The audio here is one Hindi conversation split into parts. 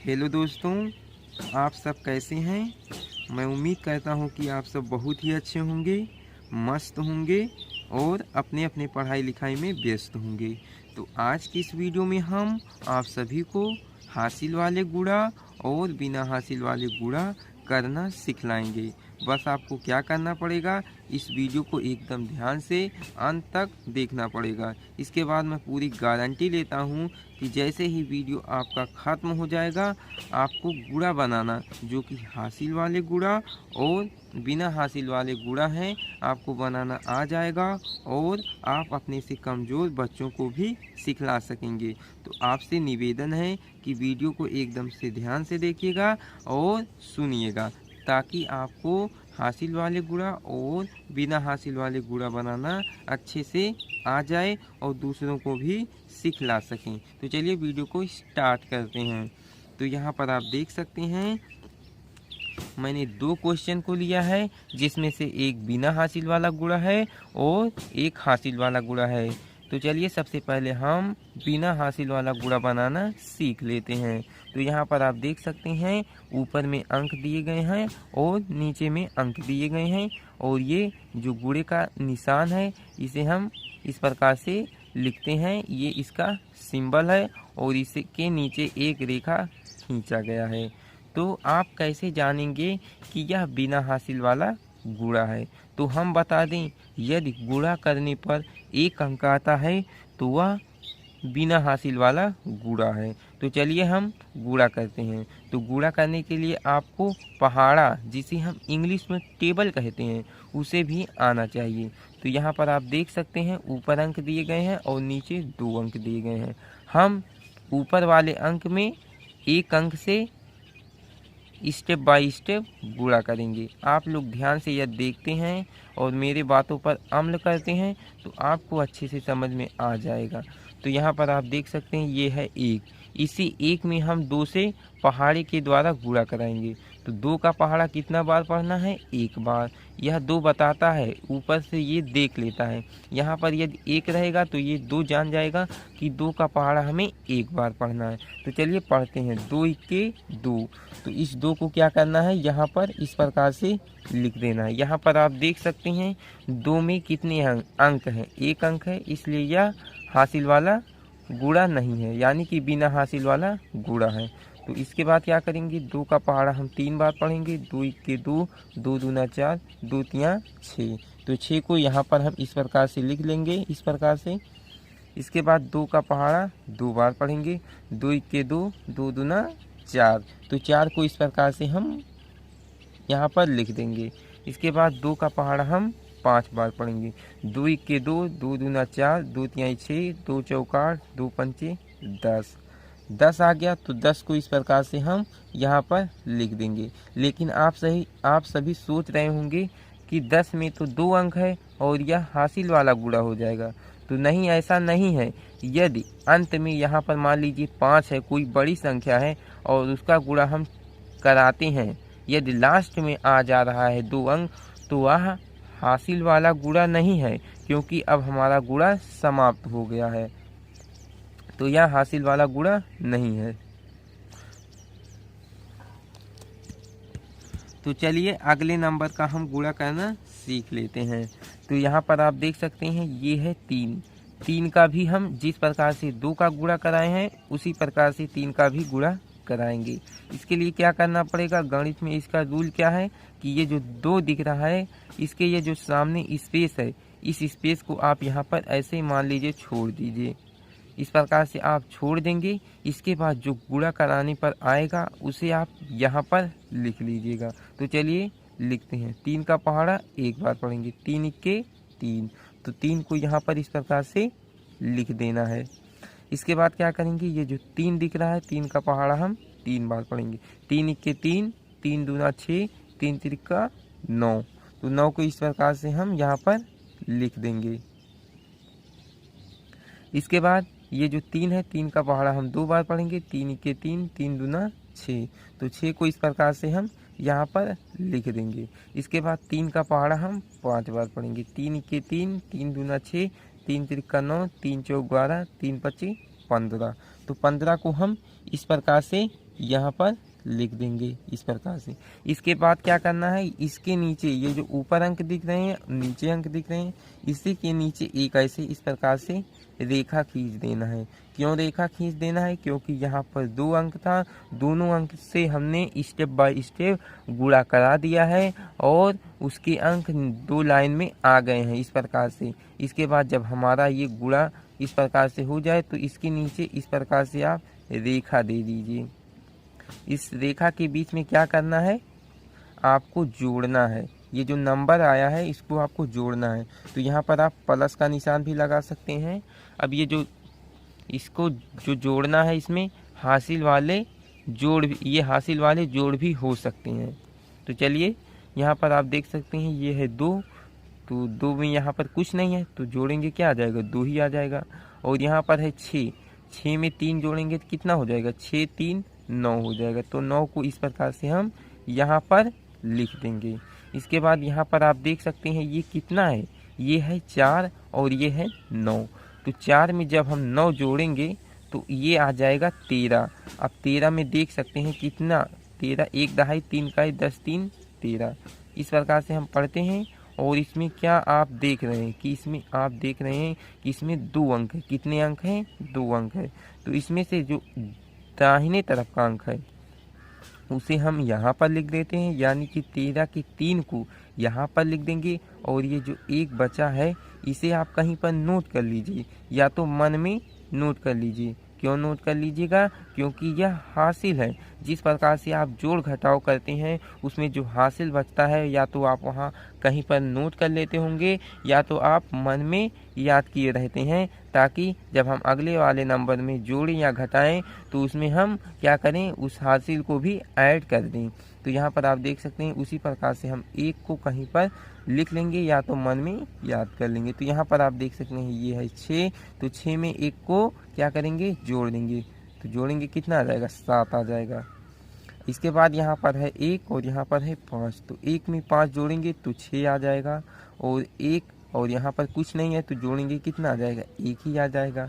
हेलो दोस्तों, आप सब कैसे हैं। मैं उम्मीद करता हूं कि आप सब बहुत ही अच्छे होंगे, मस्त होंगे और अपने अपने पढ़ाई लिखाई में व्यस्त होंगे। तो आज की इस वीडियो में हम आप सभी को हासिल वाले गुणा और बिना हासिल वाले गुणा करना सिखलाएंगे। बस आपको क्या करना पड़ेगा, इस वीडियो को एकदम ध्यान से अंत तक देखना पड़ेगा। इसके बाद मैं पूरी गारंटी लेता हूँ कि जैसे ही वीडियो आपका ख़त्म हो जाएगा, आपको गुणा बनाना जो कि हासिल वाले गुणा और बिना हासिल वाले गुणा हैं, आपको बनाना आ जाएगा और आप अपने से कमज़ोर बच्चों को भी सिखला सकेंगे। तो आपसे निवेदन है कि वीडियो को एकदम से ध्यान से देखिएगा और सुनिएगा, ताकि आपको हासिल वाले गुणा और बिना हासिल वाले गुणा बनाना अच्छे से आ जाए और दूसरों को भी सिखला सकें। तो चलिए वीडियो को स्टार्ट करते हैं। तो यहाँ पर आप देख सकते हैं, मैंने दो क्वेश्चन को लिया है, जिसमें से एक बिना हासिल वाला गुणा है और एक हासिल वाला गुणा है। तो चलिए सबसे पहले हम बिना हासिल वाला गुणा बनाना सीख लेते हैं। तो यहाँ पर आप देख सकते हैं, ऊपर में अंक दिए गए हैं और नीचे में अंक दिए गए हैं, और ये जो गुणे का निशान है इसे हम इस प्रकार से लिखते हैं। ये इसका सिंबल है और इसके नीचे एक रेखा खींचा गया है। तो आप कैसे जानेंगे कि यह बिना हासिल वाला गुणा है? तो हम बता दें, यदि गुणा करने पर एक अंक आता है तो वह बिना हासिल वाला गुणा है। तो चलिए हम गुणा करते हैं। तो गुणा करने के लिए आपको पहाड़ा, जिसे हम इंग्लिश में टेबल कहते हैं, उसे भी आना चाहिए। तो यहाँ पर आप देख सकते हैं, ऊपर अंक दिए गए हैं और नीचे 2 अंक दिए गए हैं। हम ऊपर वाले अंक में एक अंक से स्टेप बाय स्टेप गुणा करेंगे। आप लोग ध्यान से यह देखते हैं और मेरे बातों पर अमल करते हैं तो आपको अच्छे से समझ में आ जाएगा। तो यहाँ पर आप देख सकते हैं, ये है 1। इसी 1 में हम 2 से पहाड़े के द्वारा गुणा कराएंगे। तो 2 का पहाड़ा कितना बार पढ़ना है? 1 बार। यह 2 बताता है, ऊपर से ये देख लेता है। यहाँ पर यदि 1 रहेगा तो ये 2 जान जाएगा कि 2 का पहाड़ा हमें 1 बार पढ़ना है। तो चलिए पढ़ते हैं। 2 के 2। तो इस 2 को क्या करना है, यहाँ पर इस प्रकार से लिख देना है। यहाँ पर आप देख सकते हैं, 2 में कितने अंक हैं? 1 अंक है, इसलिए यह हासिल वाला गुणा नहीं है, यानी कि बिना हासिल वाला गुणा है। तो इसके बाद क्या करेंगे, 2 का पहाड़ा हम 3 बार पढ़ेंगे। 2 के 2, 2 दूना 4, 2 तिया 6। तो 6 को यहाँ पर हम इस प्रकार से लिख लेंगे, इस प्रकार से। इसके बाद 2 का पहाड़ा 2 बार पढ़ेंगे। 2 के 2, 2 दूना 4। तो 4 को इस प्रकार से हम यहाँ पर लिख देंगे। इसके बाद 2 का पहाड़ा हम 5 बार पढ़ेंगे। 2 के 2, 2 दूना 4, 2 तिहाई 6, 2 चौका 8, 2 पंचे 10। 10 आ गया, तो 10 को इस प्रकार से हम यहाँ पर लिख देंगे। लेकिन आप सभी सोच रहे होंगे कि 10 में तो 2 अंक है और यह हासिल वाला गुणा हो जाएगा। तो नहीं, ऐसा नहीं है। यदि अंत में यहाँ पर मान लीजिए 5 है, कोई बड़ी संख्या है और उसका गुणा हम कराते हैं, यदि लास्ट में आ जा रहा है 2 अंक, तो वह हासिल वाला गुणा नहीं है, क्योंकि अब हमारा गुणा समाप्त हो गया है। तो यह हासिल वाला गुणा नहीं है। तो चलिए अगले नंबर का हम गुणा करना सीख लेते हैं। तो यहाँ पर आप देख सकते हैं, ये है 3। 3 का भी हम जिस प्रकार से 2 का गुणा कराए हैं, उसी प्रकार से 3 का भी गुणा कराएंगे। इसके लिए क्या करना पड़ेगा, गणित में इसका रूल क्या है कि ये जो 2 दिख रहा है, इसके ये जो सामने स्पेस है, इस स्पेस को आप यहाँ पर ऐसे ही मान लीजिए छोड़ दीजिए। इस प्रकार से आप छोड़ देंगे। इसके बाद जो गुणा कराने पर आएगा उसे आप यहाँ पर लिख लीजिएगा। तो चलिए लिखते हैं। 3 का पहाड़ा 1 बार पढ़ेंगे। 3 के 3, तो 3 को यहाँ पर इस प्रकार से लिख देना है। इसके बाद क्या करेंगे, ये जो 3 दिख रहा है, 3 का पहाड़ा हम 3 बार पढ़ेंगे। 3 के 3, 3 दूना 6, 3 तिरका 9। तो 9 को इस प्रकार से हम यहाँ पर लिख देंगे। इसके बाद ये जो 3 है, 3 का पहाड़ा हम 2 बार पढ़ेंगे। 3 के 3, 3 दूना 6। तो 6 को इस प्रकार से हम यहाँ पर लिख देंगे। इसके बाद 3 का पहाड़ा हम 5 बार पढ़ेंगे। 3 के 3, 3 दूना 6, 3 तिरका 9, 3 चौक 12, 3 पच्ची 15। तो 15 को हम इस प्रकार से यहाँ पर लिख देंगे इस प्रकार से। इसके बाद क्या करना है, इसके नीचे ये जो ऊपर अंक दिख रहे हैं, नीचे अंक दिख रहे हैं, इसी के नीचे एक ऐसे इस प्रकार से रेखा खींच देना है। क्यों रेखा खींच देना है, क्योंकि यहाँ पर 2 अंक था, दोनों अंक से हमने स्टेप बाय स्टेप गुणा करा दिया है और उसके अंक 2 लाइन में आ गए हैं इस प्रकार से। इसके बाद जब हमारा ये गुणा इस प्रकार से हो जाए तो इसके नीचे इस प्रकार से आप रेखा दे दीजिए। इस रेखा के बीच में क्या करना है, आपको जोड़ना है। ये जो नंबर आया है इसको आपको जोड़ना है। तो यहाँ पर आप प्लस का निशान भी लगा सकते हैं। अब ये जो इसको जो जोड़ना है, इसमें हासिल वाले जोड़ भी, ये हासिल वाले जोड़ भी हो सकते हैं। तो चलिए यहाँ पर आप देख सकते हैं ये है 2, तो 2 में यहाँ पर कुछ नहीं है तो जोड़ेंगे क्या आ जाएगा, 2 ही आ जाएगा। और यहाँ पर है 6, 6 में 3 जोड़ेंगे तो कितना हो जाएगा, 6 3 9 हो जाएगा। तो 9 को इस प्रकार से हम यहाँ पर लिख देंगे। इसके बाद यहाँ पर आप देख सकते हैं ये कितना है, ये है 4 और ये है 9। तो 4 में जब हम 9 जोड़ेंगे तो ये आ जाएगा 13। अब 13 में देख सकते हैं कितना, 13 1 दहाई 3 का 10 3 13। इस प्रकार से हम पढ़ते हैं। और इसमें क्या आप देख रहे हैं कि इसमें आप देख रहे हैं कि इसमें 2 अंक है। कितने अंक हैं, 2 अंक है। तो इसमें से जो दाहिने तरफ का अंक है उसे हम यहाँ पर लिख देते हैं, यानी कि 13 के 3 को यहाँ पर लिख देंगे। और ये जो एक बचा है इसे आप कहीं पर नोट कर लीजिए, या तो मन में नोट कर लीजिए। क्यों नोट कर लीजिएगा, क्योंकि यह हासिल है। जिस प्रकार से आप जोड़ घटाव करते हैं उसमें जो हासिल बचता है या तो आप वहाँ कहीं पर नोट कर लेते होंगे या तो आप मन में याद किए रहते हैं, ताकि जब हम अगले वाले नंबर में जोड़ें या घटाएं तो उसमें हम क्या करें, उस हासिल को भी ऐड कर दें। तो यहाँ पर आप देख सकते हैं उसी प्रकार से हम 1 को कहीं पर लिख लेंगे या तो मन में याद कर लेंगे। तो यहाँ पर आप देख सकते हैं ये है 6, तो 6 में 1 को क्या करेंगे, जोड़ देंगे। तो जोड़ेंगे कितना आ जाएगा, 7 आ जाएगा। इसके बाद यहाँ पर है 1 और यहाँ पर है 5, तो 1 में 5 जोड़ेंगे तो 6 आ जाएगा। और 1 और यहाँ पर कुछ नहीं है तो जोड़ेंगे कितना आ जाएगा, 1 ही आ जाएगा।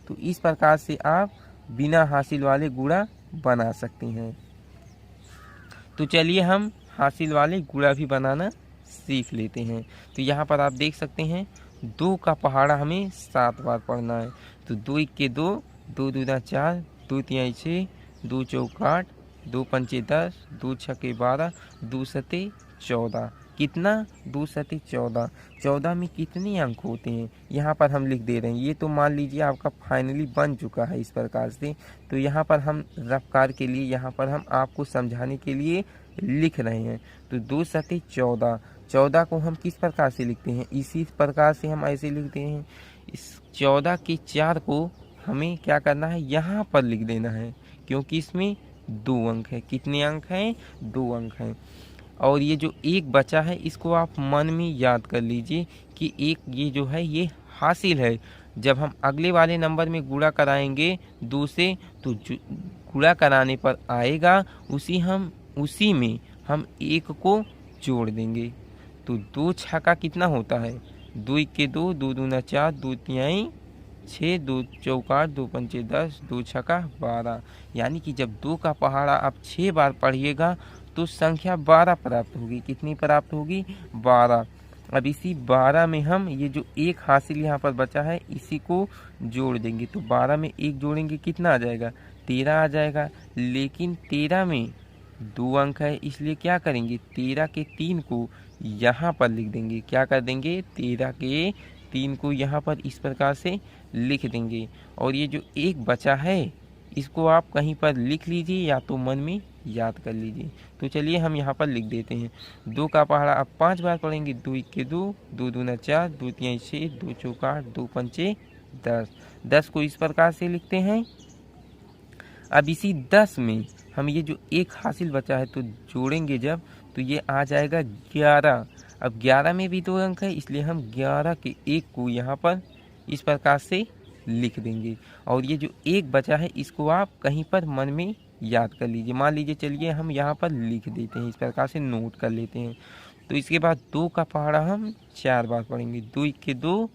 तो इस प्रकार से आप बिना हासिल वाले गुणा बना सकते हैं। तो चलिए हम हासिल वाले गुणा भी बनाना सीख लेते हैं। तो यहाँ पर आप देख सकते हैं 2 का पहाड़ा हमें 7 बार पढ़ना है। तो 2 1 के 2, 2 दूना 4, 2 तिहाई 6, 2 चौक 8, 2 पंचे 10, 2 छक्के 12, 2 सते 14। कितना, 2 सते 14। 14 में कितने अंक होते हैं यहाँ पर हम लिख दे रहे हैं। ये तो मान लीजिए आपका फाइनली बन चुका है इस प्रकार से। तो यहाँ पर हम रफ्तार के लिए, यहाँ पर हम आपको समझाने के लिए लिख रहे हैं। तो 2 सते 14, 14 को हम किस प्रकार से लिखते हैं, इसी प्रकार से हम ऐसे लिखते हैं। इस 14 के 4 को हमें क्या करना है, यहाँ पर लिख देना है, क्योंकि इसमें 2 अंक है। कितने अंक हैं, 2 अंक हैं। और ये जो 1 बचा है इसको आप मन में याद कर लीजिए कि 1 ये जो है ये हासिल है। जब हम अगले वाले नंबर में गुणा कराएंगे 2 से तो गुणा कराने पर आएगा उसी में हम 1 को जोड़ देंगे। तो 2 छक्का कितना होता है, 2 1 के 2, 2 दूना 4, 2 तिहाई 6, 2 चौक 8, 2 पंचे 10, 2 छक्का 12। यानी कि जब 2 का पहाड़ा आप 6 बार पढ़िएगा तो संख्या 12 प्राप्त होगी। कितनी प्राप्त होगी, 12। अब इसी 12 में हम ये जो 1 हासिल यहाँ पर बचा है इसी को जोड़ देंगे। तो 12 में 1 जोड़ेंगे कितना आ जाएगा, 13 आ जाएगा। लेकिन 13 में 2 अंक है, इसलिए क्या करेंगे, 13 के 3 को यहाँ पर लिख देंगे। क्या कर देंगे, 13 के 3 को यहाँ पर इस प्रकार से लिख देंगे। और ये जो 1 बचा है इसको आप कहीं पर लिख लीजिए या तो मन में याद कर लीजिए। तो चलिए हम यहाँ पर लिख देते हैं। 2 का पहाड़ा अब 5 बार पढ़ेंगे। 2 1 के 2, 2 दूना 4, 2 तिहाई 6, 2 चौक 8, 2 पंचे 10। 10 को इस प्रकार से लिखते हैं। अब इसी 10 में हम ये जो 1 हासिल बचा है तो जोड़ेंगे जब तो ये आ जाएगा 11। अब 11 में भी 2 अंक है, इसलिए हम 11 के 1 को यहाँ पर इस प्रकार से लिख देंगे। और ये जो 1 बचा है इसको आप कहीं पर मन में याद कर लीजिए। मान लीजिए चलिए हम यहाँ पर लिख देते हैं, इस प्रकार से नोट कर लेते हैं। तो इसके बाद 2 का पहाड़ा हम 4 बार पढ़ेंगे। 2 1 के 2,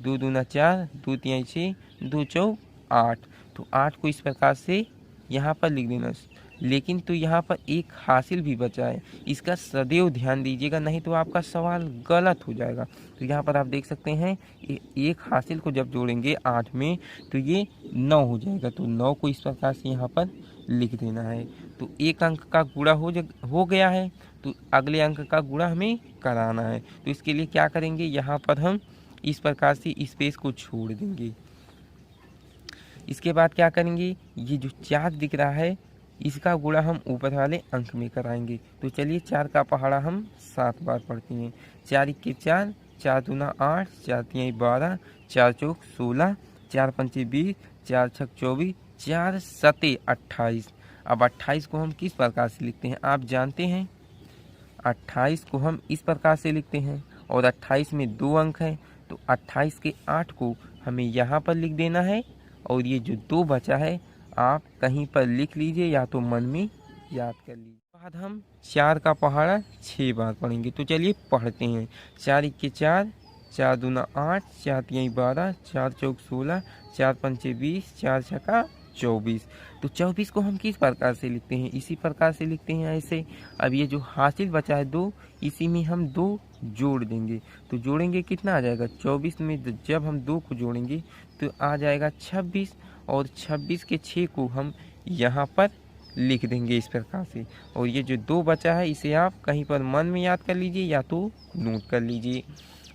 2 दूना 4, 2 तिहाई 6, 2 चौक 8। तो 8 को इस प्रकार से यहाँ पर लिख देना। लेकिन तो यहाँ पर एक हासिल भी बचा है, इसका सदैव ध्यान दीजिएगा, नहीं तो आपका सवाल गलत हो जाएगा। तो यहाँ पर आप देख सकते हैं एक हासिल को जब जोड़ेंगे 8 में तो ये 9 हो जाएगा। तो 9 को इस प्रकार से यहाँ पर लिख देना है। तो एक अंक का गुणा हो गया है, तो अगले अंक का गुणा हमें कराना है। तो इसके लिए क्या करेंगे, यहाँ पर हम इस प्रकार से स्पेस को छोड़ देंगे। इसके बाद क्या करेंगे, ये जो 4 दिख रहा है इसका गुणा हम ऊपर वाले अंक में कराएंगे। तो चलिए 4 का पहाड़ा हम 7 बार पढ़ते हैं। 4 1 4, 4 दूना 8, 4 3 12, 4 चौक 16, 4 पंचे 20, 4 छक 24, 4 सते 28। अब 28 को हम किस प्रकार से लिखते हैं आप जानते हैं। 28 को हम इस प्रकार से लिखते हैं और 28 में 2 अंक हैं, तो 28 के 8 को हमें यहाँ पर लिख देना है और ये जो 2 बचा है आप कहीं पर लिख लीजिए या तो मन में याद कर लीजिए। बाद हम 4 का पहाड़ा 6 बार पढ़ेंगे। तो चलिए पढ़ते हैं। 4 1 4, 4 दूना 8, 4 3 12, 4 चौक 16, 4 पंचे 20, 4 छक्का 24। तो 24 को हम किस प्रकार से लिखते हैं, इसी प्रकार से लिखते हैं ऐसे। अब ये जो हासिल बचा है 2, इसी में हम 2 जोड़ देंगे। तो जोड़ेंगे कितना आ जाएगा, 24 में जब हम 2 को जोड़ेंगे तो आ जाएगा 26 और 26 के 6 को हम यहाँ पर लिख देंगे इस प्रकार से। और ये जो 2 बचा है इसे आप कहीं पर मन में याद कर लीजिए या तो नोट कर लीजिए।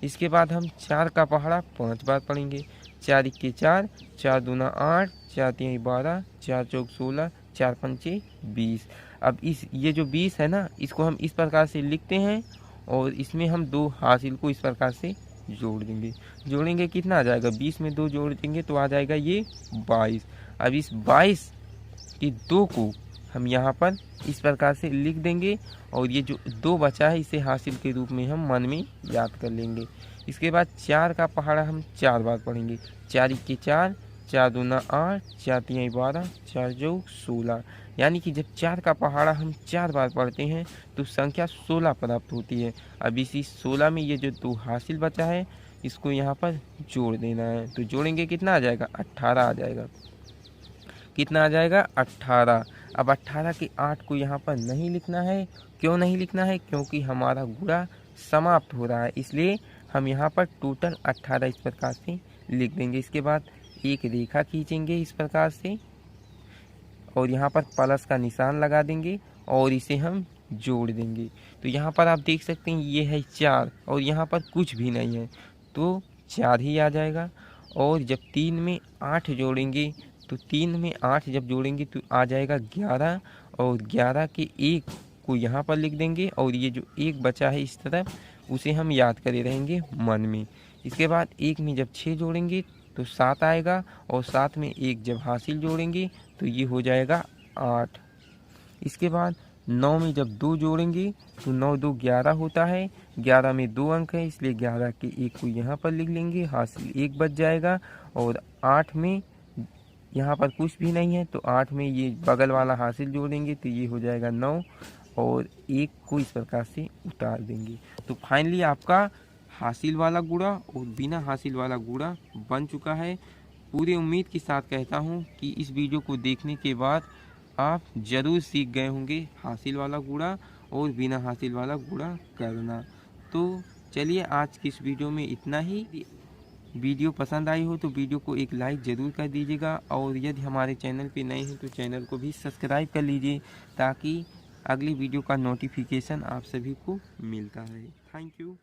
इसके बाद हम 4 का पहाड़ा 5 बार पढ़ेंगे। 4 1 4, 4 दूना 8, 4 3 12, 4 चौक 16, 4 पंचे 20। अब ये जो 20 है ना, इसको हम इस प्रकार से लिखते हैं और इसमें हम 2 हासिल को इस प्रकार से जोड़ देंगे। जोड़ेंगे कितना आ जाएगा, 20 में 2 जोड़ देंगे तो आ जाएगा ये 22। अब इस 22 की 2 को हम यहाँ पर इस प्रकार से लिख देंगे और ये जो 2 बचा है इसे हासिल के रूप में हम मन में याद कर लेंगे। इसके बाद 4 का पहाड़ा हम 4 बार पढ़ेंगे। 4 1 4, 4 दूना 8, 4 3 12, 4 चौक 16। यानी कि जब 4 का पहाड़ा हम 4 बार पढ़ते हैं तो संख्या 16 प्राप्त होती है। अब इसी 16 में ये जो 2 हासिल बचा है इसको यहाँ पर जोड़ देना है। तो जोड़ेंगे कितना आ जाएगा, 18 आ जाएगा। कितना आ जाएगा, 18। अब 18 के 8 को यहाँ पर नहीं लिखना है। क्यों नहीं लिखना है, क्योंकि हमारा गुणा समाप्त हो रहा है, इसलिए हम यहाँ पर टोटल 18 इस प्रकार से लिख देंगे। इसके बाद एक रेखा खींचेंगे इस प्रकार से और यहाँ पर प्लस का निशान लगा देंगे और इसे हम जोड़ देंगे। तो यहाँ पर आप देख सकते हैं ये है 4 और यहाँ पर कुछ भी नहीं है तो 4 ही आ जाएगा। और जब 3 में 8 जोड़ेंगे तो 3 में 8 जब जोड़ेंगे तो आ जाएगा 11 और 11 के 1 को यहाँ पर लिख देंगे और ये जो 1 बचा है इस तरफ उसे हम याद करे रहेंगे मन में। इसके बाद 1 में जब 6 जोड़ेंगे तो 7 आएगा और 7 में 1 जब हासिल जोड़ेंगे तो ये हो जाएगा 8। इसके बाद 9 में जब 2 जोड़ेंगे तो 9 2 11 होता है। 11 में 2 अंक है इसलिए 11 के 1 को यहाँ पर लिख लेंगे, हासिल 1 बच जाएगा। और 8 में यहाँ पर कुछ भी नहीं है तो 8 में ये बगल वाला हासिल जोड़ेंगे तो ये हो जाएगा 9 और 1 को इस प्रकार से उतार देंगे। तो फाइनली आपका हासिल वाला गुणा और बिना हासिल वाला गुणा बन चुका है। पूरी उम्मीद के साथ कहता हूँ कि इस वीडियो को देखने के बाद आप ज़रूर सीख गए होंगे हासिल वाला गुणा और बिना हासिल वाला गुणा करना। तो चलिए आज की इस वीडियो में इतना ही। वीडियो पसंद आई हो तो वीडियो को एक लाइक ज़रूर कर दीजिएगा और यदि हमारे चैनल पे नए हैं तो चैनल को भी सब्सक्राइब कर लीजिए ताकि अगली वीडियो का नोटिफिकेशन आप सभी को मिलता रहे। Thank you.